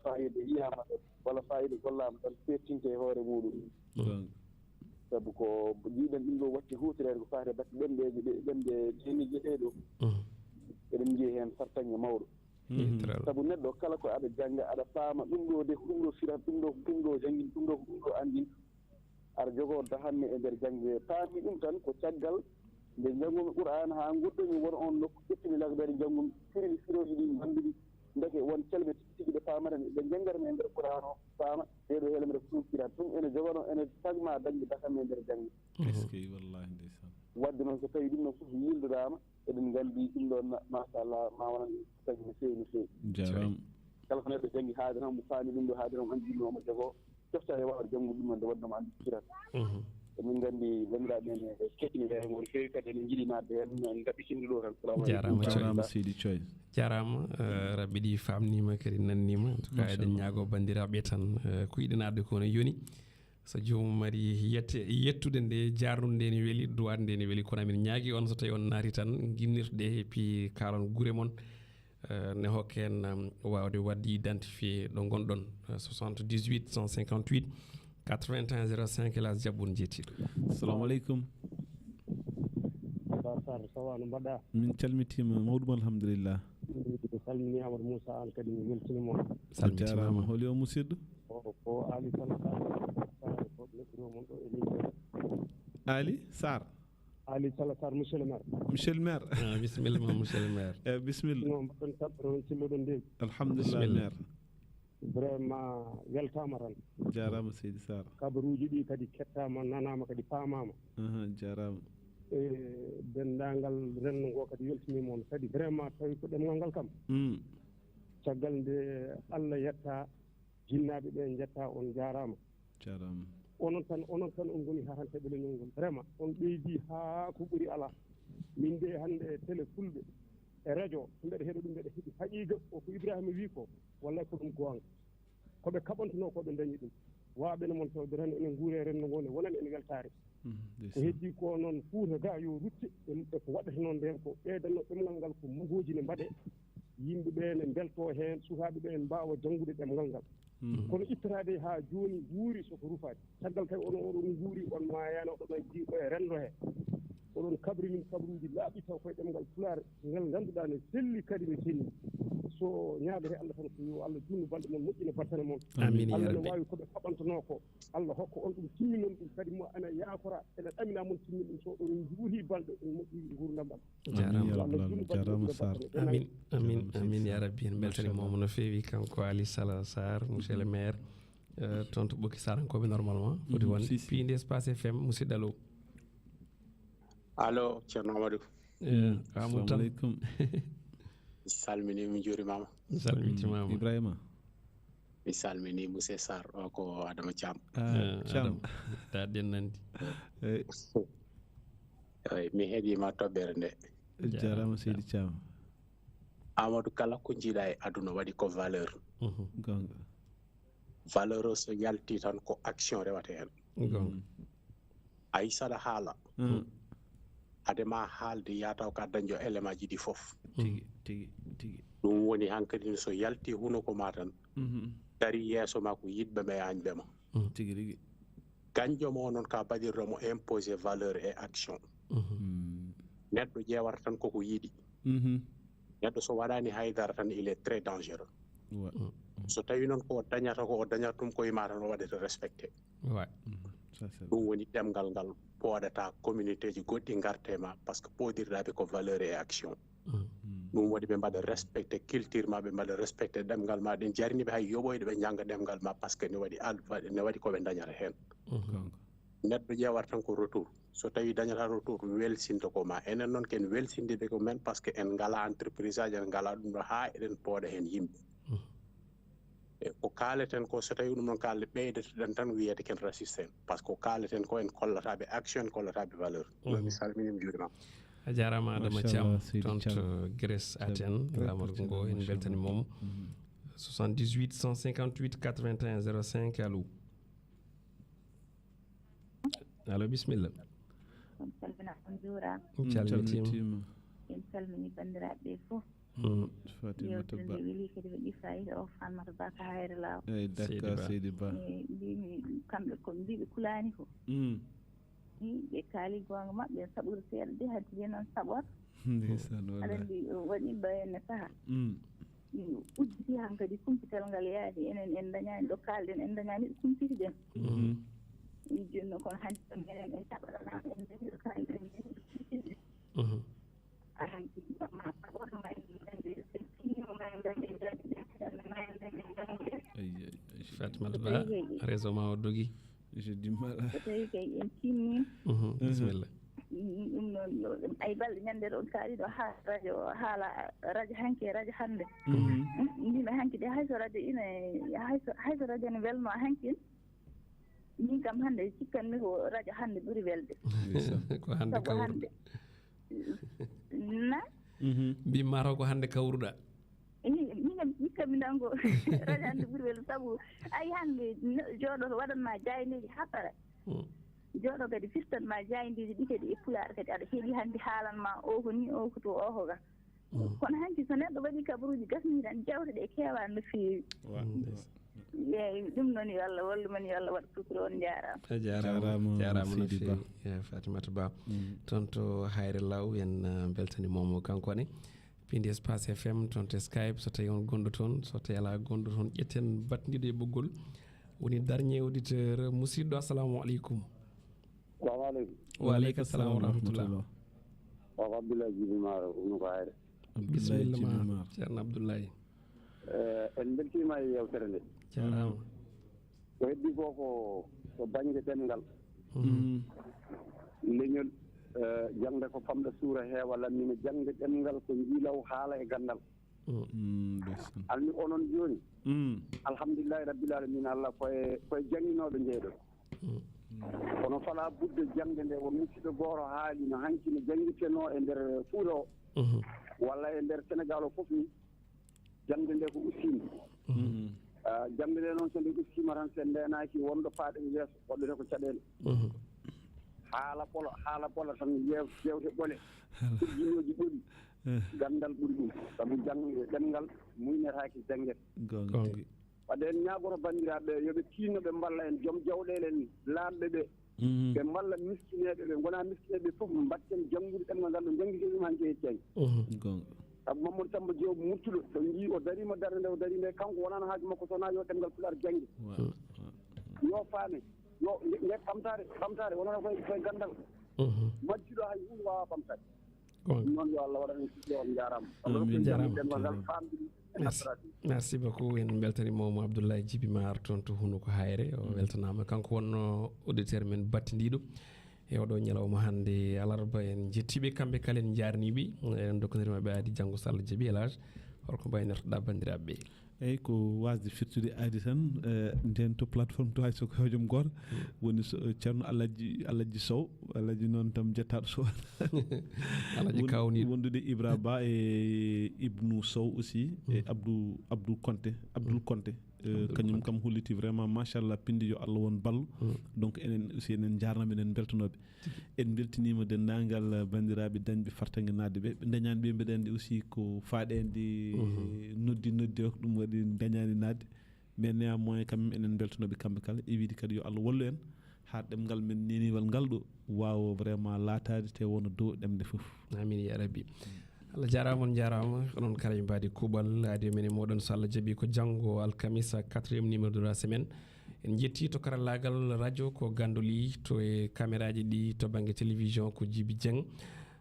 Speaker 9: fayida yiyama ɗon walla fayida gollama tan fettinte e hoore muɗum sabu ko jiiɗen ɗum ɗo watti huutorede ko fate batte ɗemɗeje ɗemɗe jenije ɗe ɗo eɗen jiiye heen fartaŋŋe mawɗo sabu neɗɗo kala ko aɗa jannga aɗa faama ɗum ɗo de ko ɗum ɗo firat ɗum ɗo janngin ɗum ɗo ko ɗum ɗo anndin aɗa jogoo dahanne e ndeer jannge paami ɗum tan ko caggal nde janngumi qur'an haa ngurɗomi won on nokku ƴettimi lagdere janngumi firili firoji ɗi ngannduɗi ndeke won calɓe tigi ɗe paamata ɓe janngarmi e ndeer qur'an o faama ɗeɗo helemre ɗum firat ɗum ene jogono ene tagma dañde dahanne e ndeer jannge
Speaker 6: wallahi ndeysan
Speaker 9: wadde noon so tawii ɗum ɗon fof yildodaama eɗen nganndi ɗum ɗon machallah ma wonan tagi no feewi no feewi
Speaker 6: jarama
Speaker 9: kala ko neɗɗo janngi haade tan mo faami ɗum ɗo haade tan anndino omo jogoo cofta e wawde janngude ɗum ɗon nde waddamo anndi firat emin nganndi banndiraaɓe men e kettini ɓe no feewi kadi eɗen jiɗi naatde heen en ɗaɓɓitinde ɗo tan
Speaker 6: jarama Seydi Coy
Speaker 2: jarama rabbi ɗi famnima kadi nannima en tout cas eɗen ñaago bandiraɓe tan ko yiɗi nadde ko no yoni so joomum mari yettude nde jarnude nde ne weeli duwade nde ne weeli kono amin ñaagui on so tawi on naati tan guinnirde et puis kalon guure moon ne hokke en wawde wadde identifié ɗo gonɗon 78 158 81 05 hélas jabboun jettiɗo
Speaker 6: assalamu aleykum
Speaker 10: Sar sawano mbaɗɗa
Speaker 6: min calmitima mawɗum alhamdulillah
Speaker 10: mi salmini Amadou Moussa an kadi mi weltinimo
Speaker 6: jarama holi o musidɗo
Speaker 10: ko Ali Sall ko ɓeɗɗiro mon ɗo e ligne
Speaker 6: Ali Sarr
Speaker 10: Ali Salasar monsieur le maire.
Speaker 6: Monsieur le maire.
Speaker 2: Bismillah monsieur le maire.
Speaker 6: Bismillah.
Speaker 10: Non mbaɗɗon taɓɓoton cilloɗon ndewi.
Speaker 6: Alhamdulillah maire.
Speaker 10: Vraiment weltama tan.
Speaker 6: Jarama Seydi Sar.
Speaker 10: Kabaruji ɗi kadi kettama nanama kadi pamama.
Speaker 6: Jarama.
Speaker 10: Dendagal renno ngo kadi weltinimon kadi vraiment tawi ko ɗemgal ngal kam. Caggal nde Allah yetta jinnaɓe ɓe jetta on jarama.
Speaker 6: Jarama.
Speaker 10: onon tan on ngoni ha hande leñol ngol vraiment on ɓeydi ha ko ɓuri ala min de hande télé fulɓe e radio mbeɗa heeɗo ɗum mbeɗa heeɗi haqiqa o ko Ibrahima wi ko wallay ko ɗum gonga koɓe kaɓantuno koɓe dañi ɗum waɓene moon tawde tan enen guure renndo ngo ne wonan en weltare ko heddi ko noon Fuuta ga yo rutte e ko waɗata noon nden ko ɓeydanno ɗemgal ngal ko magoji ne mbaɗe yimɓe ɓe ne belto heen sukaɓe ɓe mbawa janngude ɗemgal ngal kono ittorade ha joni wuuri soko rufade caggal kay oɗon guuri on mayano oɗon jiiɗo e rendo he oɗon kabri min kabruji laaɓi taw koye ɗemgal Pulaar ngal ganduɗa ne selli kadi ne selli so ñaagete Allah tan ko yo Allah junnu balɗe mon moƴƴina battane mon Allah ne wawi koɓe kaɓantono ko Allah hokka on ɗum timminon ɗum kadi mo ana yaafora ene ɗamina mon timmin ɗum so ɗon juuli balɗe ɗum moƴƴi gurdam
Speaker 6: jarama Sar
Speaker 2: amin ya rabbi en beltanimomo no feewi kanko Ali Sala Sar monsieur le maire toon to Ɓokki Sarankoɓe normalement foti wonde piinde Espace FM musidɗo allo
Speaker 11: allo ceerno Amadou
Speaker 2: assalamu aleykum
Speaker 11: mi salmini mi juurimama
Speaker 2: mi salmitimama
Speaker 6: Ibrahima
Speaker 11: mi salmini monsieur Sar o ko Adama Thiam
Speaker 6: Thiam
Speaker 2: da dennandi
Speaker 11: mi heeɗima toɓɓere nde
Speaker 6: jarama Seydi Thiam
Speaker 11: Amadou kala ko jiiɗa e aduna waɗi ko valeur
Speaker 6: gonga
Speaker 11: valeur o so yalti tan ko action rewata hen
Speaker 2: gonga
Speaker 11: ayi saɗa haala adema haalde yataw ka dañjo élément ji ɗi fof
Speaker 6: tigi
Speaker 11: ɗum woni hankkadi so yalti hunoko ma tan dari yeeso ma ko yiɗɓe ma e añɓe ma
Speaker 6: tigi rigi
Speaker 11: ganƴomo o noon ka baɗirɗomo imposé valeur et action neɗɗo ƴewata tan koko yiɗi neɗɗo so waɗani haydara tan il est très dangereux so tawi noon ko dañata ko o dañata ɗum koye ma tan o waɗete respecté ɗum woni ɗemgal ngal pooɗata communauté ji goɗɗi gartema par ce que poodirɗaɓe ko valeur et action ɗum waɗi ɓe mbaɗa respecté culture ma ɓe mbaɗa respecté ɗemgal ma ɗen jarniɓe hay yoɓoyde ɓe jangga ɗemgal ma par ce que ne waɗi ne waɗi koɓe dañata hen neɗɗo ƴewata tan ko retour so tawi dañata retour welsinto ko ma enen noon ken welsindiɓe ko men par ce que en ngala entreprise aji en ngala ɗum ɗo ha eɗen pooɗa hen yimɓe e ko kaaleten ko so tawi ɗum noon kalde ɓeydeteɗen tan wiyede ken raciste en par ce que ko kaaleten ko en kollataɓe action en kollataɓe valeur mi salmini mi juurimama
Speaker 2: a jarama Adama Thiam toon to Grèce Athènes lamargo ngo en beltanimomo 78 158 81 05 allo allo bisimilla
Speaker 12: on calmina on juurama
Speaker 2: calmitima
Speaker 12: en calmini bandiraɓe fof
Speaker 6: Fatimata Ba
Speaker 12: weli kadi waɗi fayida o Falmata Ba ka hayre law
Speaker 6: d'accord Seydi Ba
Speaker 12: mbimi kamɓe ko mbiɓe kulani ko ɓe kaali gonga mabɓe saɓori seeɗa de hadde noon saɓor aɗa andi waɗi ɓayenne saaha udditi han kadi kumpital ngal yaadi enen en dañani ɗo kalɗen en dañani ɗo kumpiti ɗen joni noon kono hande ɗon enen en saɓaɗana en dañi ɗo kalɗen kumpiti ɗen ahanki ma saɓor ma
Speaker 2: Fatimata Ba réseau ma o dogi
Speaker 6: je dimala
Speaker 12: so tawi kay en timmi
Speaker 2: bisimilla
Speaker 12: ɗum noon ay balɗe ñande ɗo on kaali ɗo ha radio haala radio hanke radio hande mbimi hanke de hayso radio ina hayso radio ne welno hankin min kam hande cikkanmi ko radio hande ɓuuri welde
Speaker 2: ko hande
Speaker 12: sabu hande na
Speaker 2: mbimata ko hande kawruɗa
Speaker 12: minen cikkanmi nango radio hande ɓuuri welde saabu ayi hande jooɗo to waɗanma jayneji haɓɓara jooɗo kadi firtanma jayndiji ɗi kadi e Pulaar kadi aɗa heeɗi hannde haalanma o ko ni o ko to o ko ga kono hanki so neɗɗo waɗi kabaruji gasni tan jawteɗe e keewani no feewi eyyi ɗum noon yo Allah wallu men yo Allah waɗa sutura on
Speaker 2: jarama no feewi Fatimata Ba toon to Hayre Law en beltanimomo kankone pindi Espace FM toon to Skype so tawi on gonɗo toon so tawi ala gonɗo toon ƴetten battidiɗo e ɓoggol woni dernier auditeur musidɗo assalamu aleykum
Speaker 9: salaamaaleykum.
Speaker 2: waaleykum salaam wa rahmatullah.
Speaker 9: waaw Abdoulaye Djibi Mar no ko hayre.
Speaker 2: bisimilla ceerno Abdoulaye.
Speaker 9: en beltima e yewtere nde.
Speaker 2: jarama.
Speaker 9: ko heddi ko ko baŋnge ɗemngal. leñol jangde ko famɗa suura heewa lannima jangde ɗemngal ko jiilaw haala e gandal. alni onon jooni alhamdulillahi rabbil alamina Allah koye jannginoɓe njeeɗo kono fala budde jangde nde won musidɗo goto haali no hanki no janngiteno e nder Fuuta o walla e nder Sénégal o fof ni jangde nde ko ussima jangde nde noon so nde ussima tan sen ndenaki wonɗo paaɗen yeeso waɗɗete ko caɗele haala ɓola tan jewte ɓole ujjunoji ɓoli gandal ɓuri ɗum sabu jangde ɗemngal muynetaki janguete wadde en ñagoto bandiraɓe yooɓe tinno ɓe mballa en joom jawɗele en lamɓe ɓe ɓe mballa miskineɓe ɓe gona miskineɓe fof mbatten janngude ɗemngal ngal ɗo janggui ɗum hanke heccayi sabu Mamadou Samba Diop murtuɗo so jii o darima darde nde o dari nde kanko wonano haaju makko sowona yo ɗemngal pular janggue yo faame yo nde ɓamtare wonano koye gandal majjiɗo hay hunde wawa ɓamtade noon yo Allah waɗan siɗɗo on jarama
Speaker 2: merci beaucoup en beltanimamo Abdoulaye Djibi Mar toon to Hunuko Hayre o weltanama kanko wonno auditeur men battidiɗo e oɗo ñalawma hande alarba en jettiɓe kamɓe kala en jarniɓe en dokkodirimaɓe aadi janggo so Allah jaaɓi élage holko mbaynortoɗa bandiraɓeɓe
Speaker 6: eyyi ko wasde firtude aadi tan nden to plateforme to hay soko hewjom goto woni ceerno Alaji Sow Alaji noon tam jettaɗo Sow
Speaker 2: Alaji kawniɗo
Speaker 6: wondude Ibra Ba e Ibnou Sow aussi e Abdou Konté kañum kam holliti vraiment machallah pindi yo Allah won ballo donc enen aussi enen jarnaɓe enen beltanoɓe en beltinima dendagal bandiraɓe dañɓe fartangue nadde ɓe dañani ɓe mbeɗa andi aussi ko faaɗede noddi o ɗum waɗi dañani nadde mais néanmoins quand même enen beltanoɓe kamɓe kala e wiide kadi yo Allah wallu en ha ɗemgal men neniwal ngal ɗo wawa vraiment laatade te wona dow ɗemde foof
Speaker 2: amin ya rabbi Allah jarama on jarama onon kala ɓe mbadi kuuɓal adi men e moɗon so Allah jaaɓi ko janggo alkamisa 4e numéro de la semaine en jetti to karallagal radio ko Gandoli to e caméraji ɗi to banggue télévision ko Djiby Dieng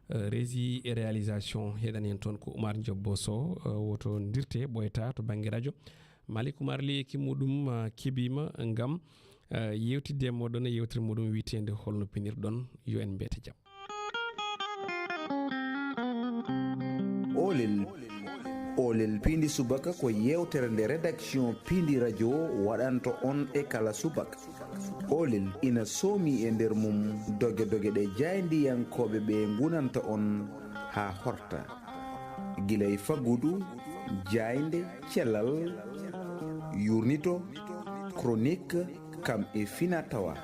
Speaker 2: régie et réalisation heɗan hen toon ko Oumar Diobbo Sow woto dirte ɓoyta to banggue radio Malick Oumar Ly ki muɗum keɓima gam yewtidde e moɗon e yewtere muɗum witede holno pinirɗon yo en mbiyete jaam
Speaker 13: olel pindi subaka ko yewtere nde rédaction pindi radio waɗanto on e kala subaka olel ina soomi e nder mum doge ɗe jayndiyankoɓe ɓe gunanta on ha horta guilay faggudu jaynde cellal yurnito chronique kam e fina tawa